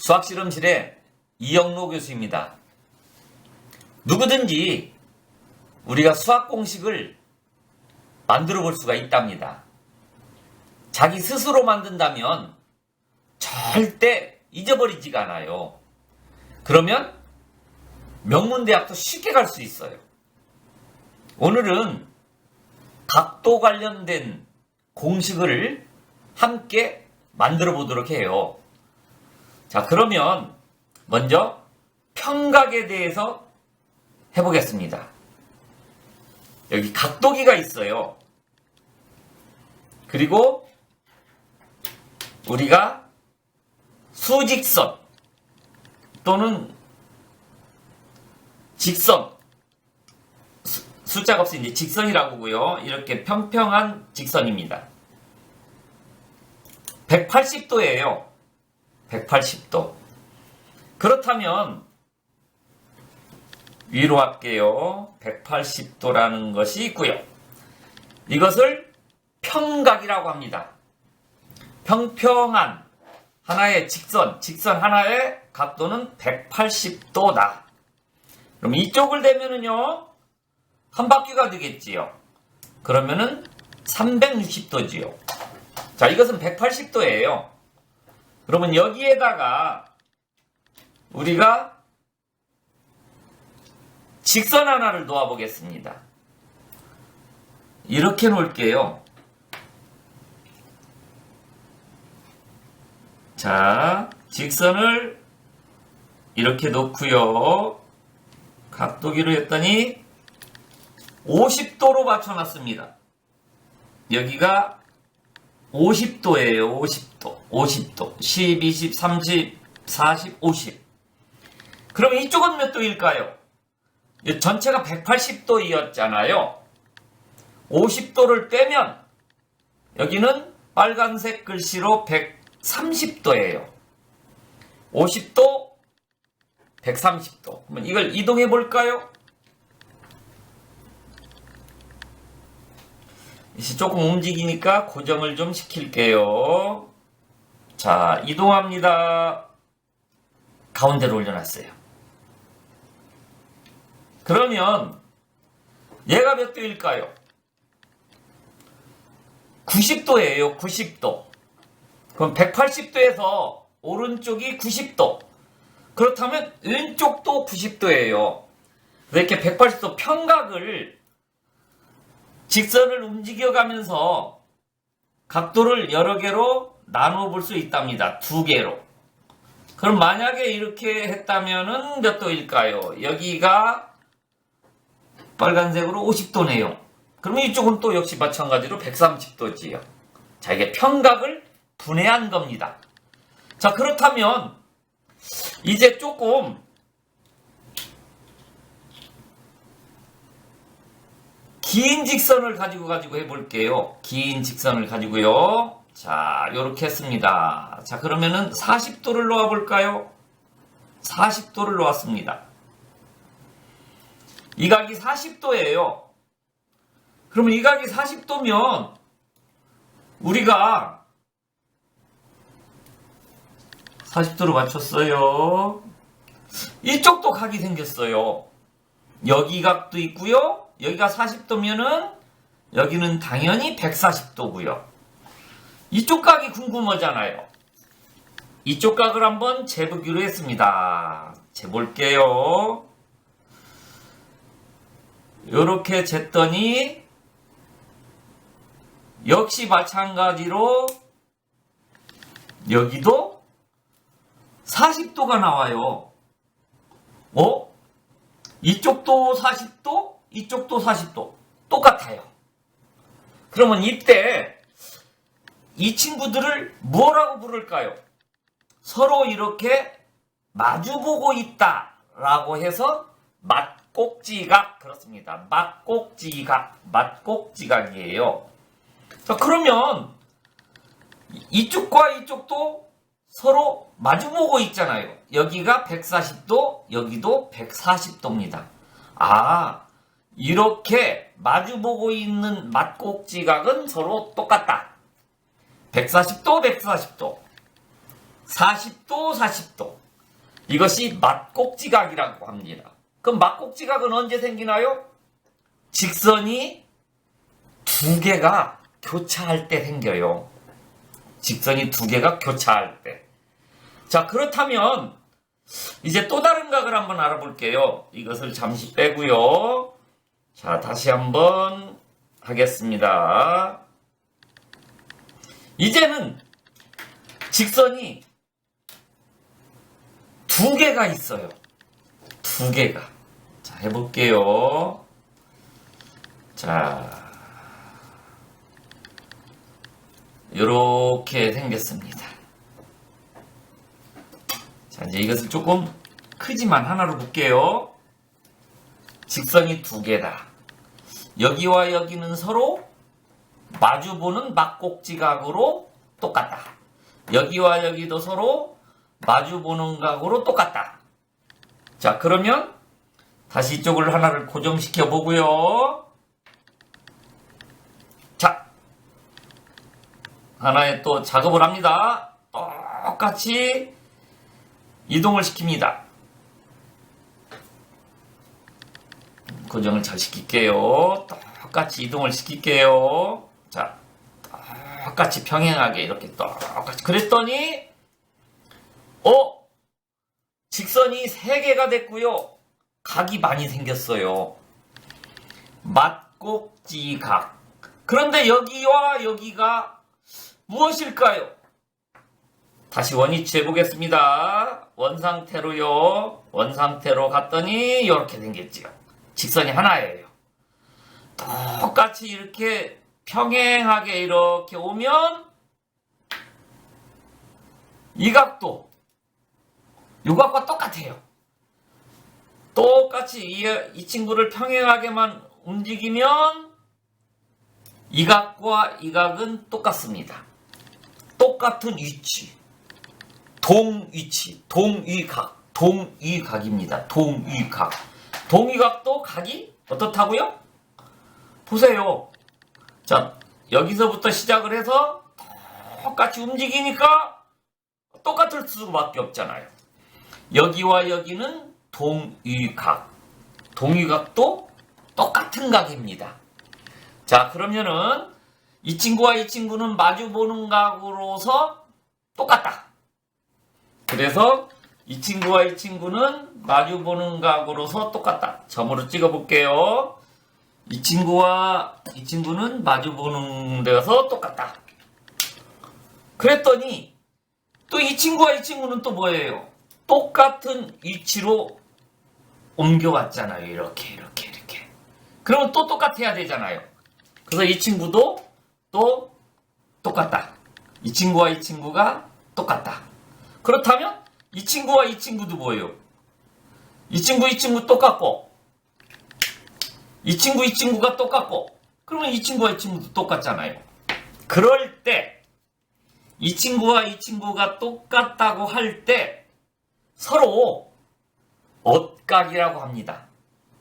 수학실험실의 이영로 교수입니다. 누구든지 우리가 수학 공식을 만들어 볼 수가 있답니다. 자기 스스로 만든다면 절대 잊어버리지가 않아요. 그러면 명문대학도 쉽게 갈 수 있어요. 오늘은 각도 관련된 공식을 함께 만들어 보도록 해요. 자, 그러면 먼저 평각에 대해서 해보겠습니다. 여기 각도기가 있어요. 그리고 우리가 수직선 또는 직선, 숫자가 없이 이제 직선이라고 하고요. 이렇게 평평한 직선입니다. 180도예요. 180도. 그렇다면 위로 할게요. 180도라는 것이 있고요. 이것을 평각이라고 합니다. 평평한 하나의 직선 하나의 각도는 180도다. 그럼 이쪽을 대면은요, 한 바퀴가 되겠지요. 그러면은 360도지요. 자, 이것은 180도예요. 그러면 여기에다가 우리가 직선 하나를 놓아 보겠습니다. 이렇게 놓을게요. 자, 직선을 이렇게 놓고요. 각도기로 했더니 50도로 맞춰놨습니다. 여기가 50도예요. 50도. 10, 20, 30, 40, 50. 그럼 이쪽은 몇 도일까요? 전체가 180도이었잖아요. 50도를 빼면 여기는 빨간색 글씨로 130도예요. 50도, 130도. 그러면 이걸 이동해 볼까요? 이제 조금 움직이니까 고정을 좀 시킬게요. 자, 이동합니다. 가운데로 올려놨어요. 그러면 얘가 몇 도일까요? 90도예요. 90도. 그럼 180도에서 오른쪽이 90도. 그렇다면 왼쪽도 90도예요. 이렇게 180도 평각을 직선을 움직여가면서 각도를 여러 개로 나누어 볼 수 있답니다. 두 개로. 그럼 만약에 이렇게 했다면은 몇 도일까요? 여기가 빨간색으로 50도네요. 그러면 이쪽은 또 역시 마찬가지로 130도지요. 자, 이게 평각을 분해한 겁니다. 자, 그렇다면 이제 조금 긴 직선을 가지고 해볼게요. 긴 직선을 가지고요. 자, 요렇게 했습니다. 자, 그러면은 40도를 놓아 볼까요? 40도를 놓았습니다. 이 각이 40도예요. 그러면 이 각이 40도면 우리가 40도로 맞췄어요. 이쪽도 각이 생겼어요. 여기 각도 있고요. 여기가 40도면은 여기는 당연히 140도고요. 이쪽 각이 궁금하잖아요. 이쪽 각을 한번 재보기로 했습니다. 재볼게요. 요렇게 쟀더니 역시 마찬가지로 여기도 40도가 나와요. 이쪽도 40도, 이쪽도 40도. 똑같아요. 그러면 이때 이 친구들을 뭐라고 부를까요? 서로 이렇게 마주보고 있다라고 해서 맞꼭지각. 그렇습니다. 맞꼭지각이에요. 자, 그러면 이쪽과 이쪽도 서로 마주보고 있잖아요. 여기가 140도, 여기도 140도입니다. 아, 이렇게 마주보고 있는 맞꼭지각은 서로 똑같다. 140도, 140도. 40도, 40도. 이것이 막곡지각이라고 합니다. 그럼 막곡지각은 언제 생기나요? 직선이 두 개가 교차할 때 생겨요. 직선이 두 개가 교차할 때. 자, 그렇다면 이제 또 다른 각을 한번 알아볼게요. 이것을 잠시 빼고요. 자, 다시 한번 하겠습니다. 이제는 직선이 두 개가 있어요. 두 개가. 자, 해볼게요. 자, 이렇게 생겼습니다. 자, 이제 이것을 조금 크지만 하나로 볼게요. 직선이 두 개다. 여기와 여기는 서로 마주보는 막곡지각으로 똑같다. 여기와 여기도 서로 마주보는 각으로 똑같다. 자, 그러면 다시 이쪽을 하나를 고정시켜 보고요. 자, 하나의 또 작업을 합니다. 똑같이 이동을 시킵니다. 고정을 잘 시킬게요. 똑같이 이동을 시킬게요. 자, 똑같이 평행하게 이렇게 똑같이. 그랬더니 직선이 3개가 됐고요. 각이 많이 생겼어요. 막곡지각. 그런데 여기와 여기가 무엇일까요? 다시 원위치 해보겠습니다. 원상태로요. 원상태로 갔더니 이렇게 생겼지요. 직선이 하나예요. 똑같이 이렇게 평행하게 이렇게 오면 이 각도 이 각과 똑같아요. 똑같이 이 친구를 평행하게만 움직이면 이 각과 이 각은 똑같습니다. 똑같은 위치. 동위치, 동위각, 동위각입니다. 동위각. 동위각도 각이 어떻다고요? 보세요. 자, 여기서부터 시작을 해서 똑같이 움직이니까 똑같을 수밖에 없잖아요. 여기와 여기는 동위각. 동위각도 똑같은 각입니다. 자, 그러면은 이 친구와 이 친구는 마주보는 각으로서 똑같다. 그래서 이 친구와 이 친구는 마주보는 각으로서 똑같다. 점으로 찍어볼게요. 이 친구와 이 친구는 마주보는 데서 똑같다. 그랬더니 또 이 친구와 이 친구는 또 뭐예요? 똑같은 위치로 옮겨왔잖아요. 이렇게. 그러면 또 똑같아야 되잖아요. 그래서 이 친구도 또 똑같다. 이 친구와 이 친구가 똑같다. 그렇다면 이 친구와 이 친구도 뭐예요? 이 친구 똑같고 이 친구가 똑같고 그러면 이 친구와 이 친구도 똑같잖아요. 그럴 때 이 친구와 이 친구가 똑같다고 할 때 서로 엇각이라고 합니다.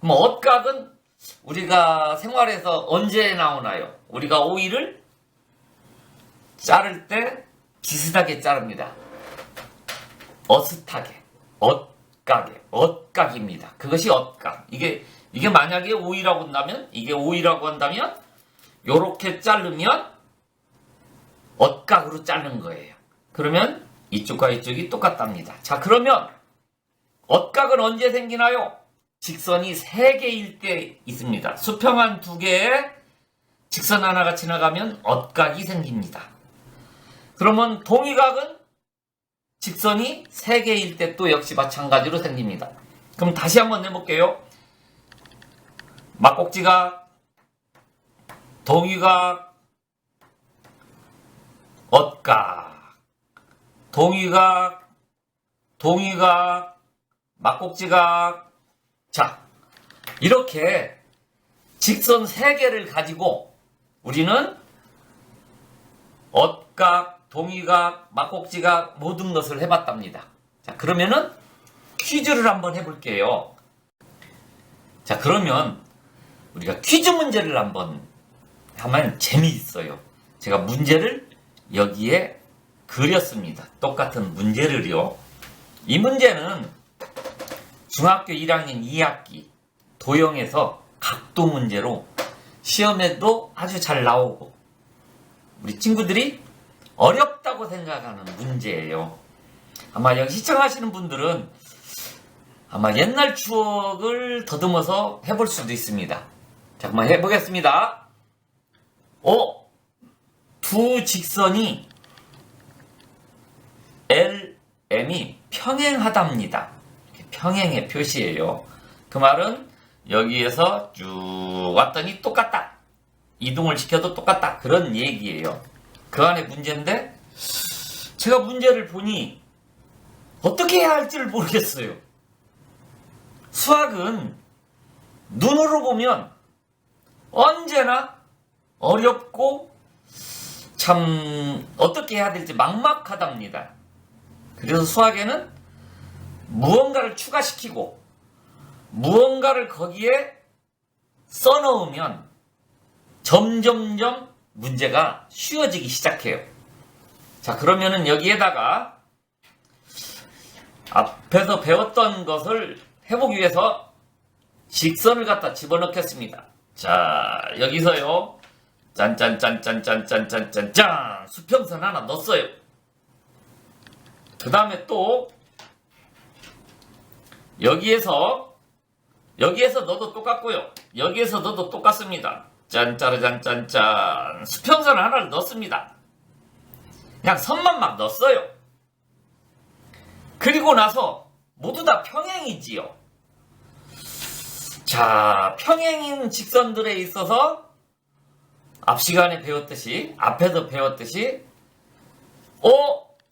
그럼 엇각은 우리가 생활에서 언제 나오나요? 우리가 오이를 자를 때 비슷하게 자릅니다. 어슷하게, 엇각입니다. 그것이 엇각. 이게 만약에 오이라고 한다면 요렇게 자르면 엇각으로 자른 거예요. 그러면 이쪽과 이쪽이 똑같답니다. 자, 그러면 엇각은 언제 생기나요? 직선이 3개일 때 있습니다. 수평한 2개에 직선 하나가 지나가면 엇각이 생깁니다. 그러면 동위각은 직선이 3개일 때 또 역시 마찬가지로 생깁니다. 그럼 다시 한번 내볼게요. 막곡지각, 동위각, 엇각, 동위각, 막곡지각. 자, 이렇게 직선 3개를 가지고 우리는 엇각, 동위각, 막곡지각 모든 것을 해봤답니다. 자, 그러면은 퀴즈를 한번 해볼게요. 자, 그러면 우리가 퀴즈 문제를 한번 하면 재미있어요. 제가 문제를 여기에 그렸습니다. 똑같은 문제를요. 이 문제는 중학교 1학년 2학기 도형에서 각도 문제로 시험에도 아주 잘 나오고 우리 친구들이 어렵다고 생각하는 문제예요. 아마 여기 시청하시는 분들은 아마 옛날 추억을 더듬어서 해볼 수도 있습니다. 자, 한번 해보겠습니다. 두 직선이 LM이 평행하답니다. 평행의 표시예요. 그 말은 여기에서 쭉 왔더니 똑같다. 이동을 시켜도 똑같다. 그런 얘기예요. 그 안에 문제인데 제가 문제를 보니 어떻게 해야 할지를 모르겠어요. 수학은 눈으로 보면 언제나 어렵고 참 어떻게 해야 될지 막막하답니다. 그래서 수학에는 무언가를 추가시키고 무언가를 거기에 써넣으면 점점점 문제가 쉬워지기 시작해요. 자, 그러면은 여기에다가 앞에서 배웠던 것을 해보기 위해서 직선을 갖다 집어넣겠습니다. 자, 여기서요. 짠짠짠짠짠짠짠짠짠 수평선 하나 넣었어요. 그 다음에 또 여기에서 넣어도 똑같고요. 여기에서 넣어도 똑같습니다. 짠짜르짠짠짠 수평선 하나를 넣습니다. 그냥 선만 막 넣었어요. 그리고 나서 모두 다 평행이지요. 자, 평행인 직선들에 있어서 앞 시간에 배웠듯이 앞에서 배웠듯이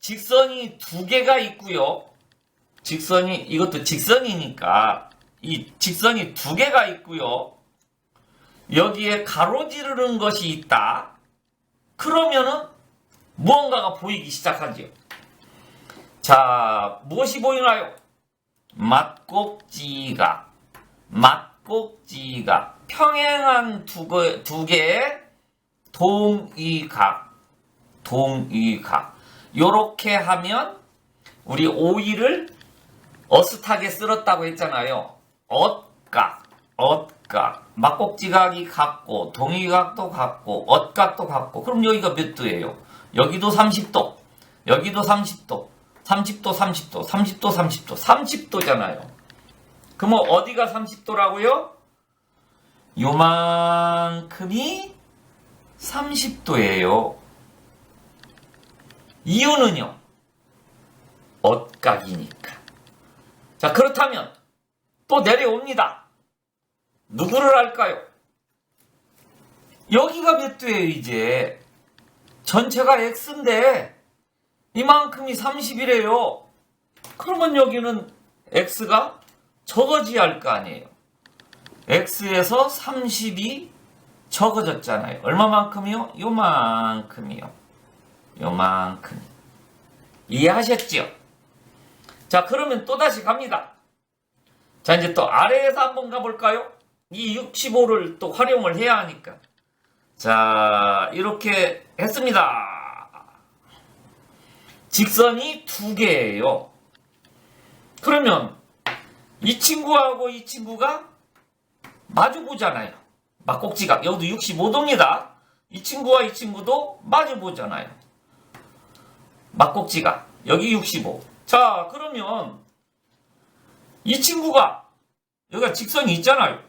직선이 두 개가 있고요. 이것도 직선이니까 이 직선이 두 개가 있고요. 여기에 가로지르는 것이 있다. 그러면은 무언가가 보이기 시작하죠. 자, 무엇이 보이나요? 맞꼭지가 평행한 두 개의 동의각 요렇게 하면 우리 오이를 어슷하게 쓸었다고 했잖아요. 엇각 막꼭지각이 같고 동의각도 같고 엇각도 같고 그럼 여기가 몇 도예요? 여기도 30도 여기도 30도 30도 30도 30도 30도 30도잖아요. 그럼 어디가 30도라고요? 요만큼이 30도예요. 이유는요. 엇각이니까. 자, 그렇다면 또 내려옵니다. 누구를 할까요? 여기가 몇 도예요, 이제? 전체가 x인데 이만큼이 30이래요. 그러면 여기는 x가 적어져야 할 거 아니에요. x에서 30이 적어졌잖아요. 얼마만큼이요? 요만큼이요. 이해하셨죠? 자, 그러면 또다시 갑니다. 자, 이제 또 아래에서 한번 가볼까요? 이 65를 또 활용을 해야 하니까. 자, 이렇게 했습니다. 직선이 두 개예요. 그러면 이 친구하고 이 친구가 마주보잖아요. 막꼭지가 여기도 65도입니다. 이 친구와 이 친구도 마주보잖아요. 막꼭지가 여기 65. 자, 그러면 이 친구가 여기가 직선이 있잖아요.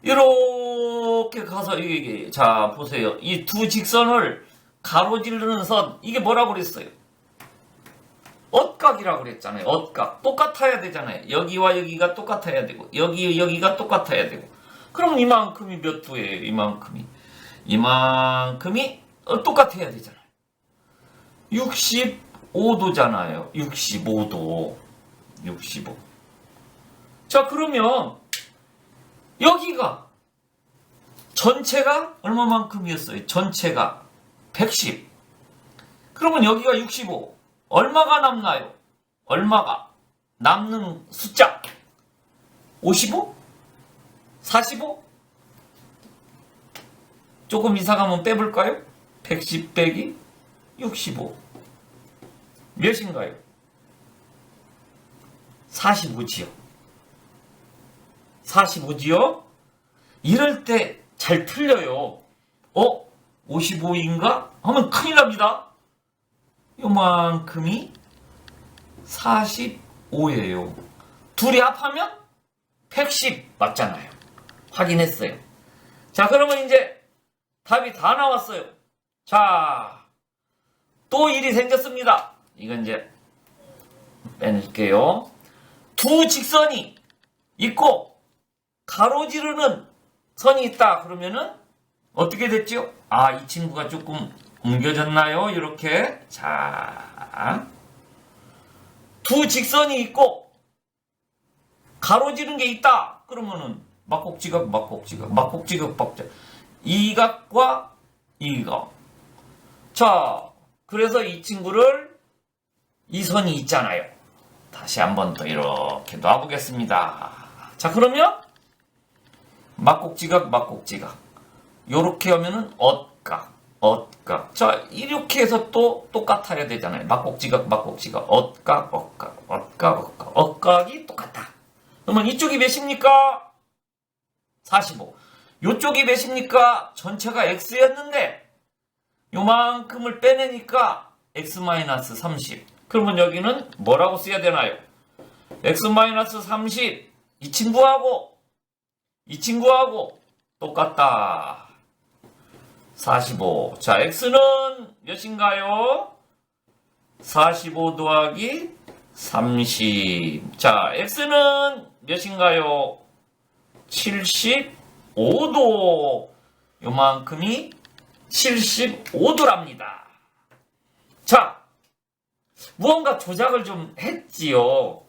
이렇게 가서 이게 자 보세요. 이 두 직선을 가로지르는 선 이게 뭐라고 그랬어요? 엇각이라고 그랬잖아요. 엇각. 똑같아야 되잖아요. 여기와 여기가 똑같아야 되고 여기가 똑같아야 되고. 그럼 이만큼이 몇 도예요? 이만큼이 똑같아야 되잖아요. 65도잖아요. 65. 자, 그러면 여기가 전체가 얼마만큼이었어요? 전체가 110. 그러면 여기가 65. 얼마가 남나요? 얼마가 남는 숫자? 55? 45? 조금 이상하면 빼볼까요? 110 빼기 65. 몇인가요? 45지요. 45지요? 이럴 때 잘 틀려요. 55인가? 하면 큰일 납니다. 요만큼이 45예요. 둘이 합하면 110 맞잖아요. 확인했어요. 자, 그러면 이제 답이 다 나왔어요. 자, 또 일이 생겼습니다. 이건 이제 빼낼게요. 두 직선이 있고 가로지르는 선이 있다. 그러면은 어떻게 됐죠? 아, 이 친구가 조금 옮겨졌나요? 이렇게. 자, 두 직선이 있고 가로지른 게 있다. 그러면은 막곡지각, 막곡지각, 막곡지각, 막곡지각. 이 각과 이 각. 자, 그래서 이 친구를 이 선이 있잖아요. 다시 한번 더 이렇게 놔보겠습니다. 자, 그러면 막곡지각, 막곡지각. 요렇게 하면은 엇각, 엇각. 자, 이렇게 해서 또 똑같아야 되잖아요. 막곡지각, 막곡지각, 엇각, 엇각, 엇각, 엇각. 엇각이 똑같다. 그러면 이쪽이 몇입니까? 45. 요쪽이 몇입니까? 전체가 x였는데 요만큼을 빼내니까 x-30. 그러면 여기는 뭐라고 써야 되나요? x-30. 이 친구하고 똑같다. 45. 자, x는 몇인가요? 45 더하기 30. 자, x는 몇인가요? 75도. 요만큼이 75도랍니다. 자, 무언가 조작을 좀 했지요.